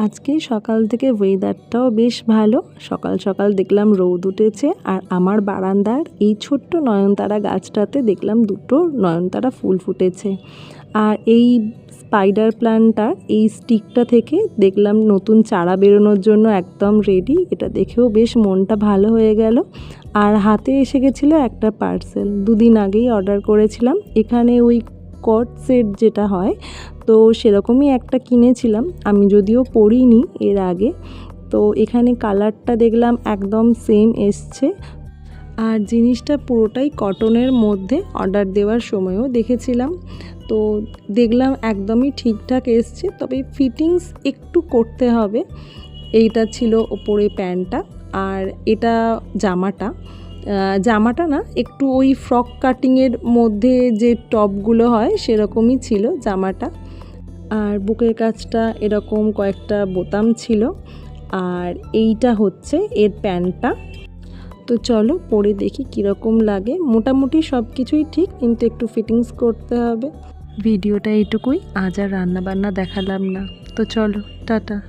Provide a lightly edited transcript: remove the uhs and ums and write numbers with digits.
আজকে সকাল থেকে ওয়েদারটাও বেশ ভালো। সকাল সকাল দেখলাম রোদ উঠেছে, আর আমার বারান্দার এই ছোট্ট নয়নতারা গাছটাতে দেখলাম দুটো নয়নতারা ফুল ফুটেছে। আর এই স্পাইডার প্ল্যান্টটার এই স্টিকটা থেকে দেখলাম নতুন চারা বেরোনোর জন্য একদম রেডি। এটা দেখেও বেশ মনটা ভালো হয়ে গেল। আর হাতে এসে গেছিলো একটা পার্সেল, দুদিন আগেই অর্ডার করেছিলাম। এখানে ওই কট সেট যেটা হয়, তো সেরকমই একটা কিনেছিলাম, আমি যদিও পরিনি এর আগে। তো এখানে কালারটা দেখলাম একদম সেম এসছে, আর জিনিসটা পুরোটাই কটনের মধ্যে। অর্ডার দেওয়ার সময়ও দেখেছিলাম, তো দেখলাম একদমই ঠিকঠাক এসছে, তবে ফিটিংস একটু করতে হবে। এইটা ছিল ওপরে প্যান্টটা, আর এটা জামাটা না একটু ওই ফ্রক কাটিংয়ের মধ্যে যে টপগুলো হয় সেরকমই ছিল জামাটা। আর বুকের কাছটা এরকম কয়েকটা বোতাম ছিল, আর এইটা হচ্ছে এর প্যান্টটা। তো চলো পরে দেখি কীরকম লাগে। মোটামুটি সব কিছুই ঠিক, কিন্তু একটু ফিটিংস করতে হবে। ভিডিওটা এইটুকুই, আজ আর রান্নাবান্না দেখালাম না। তো চলো, টাটা।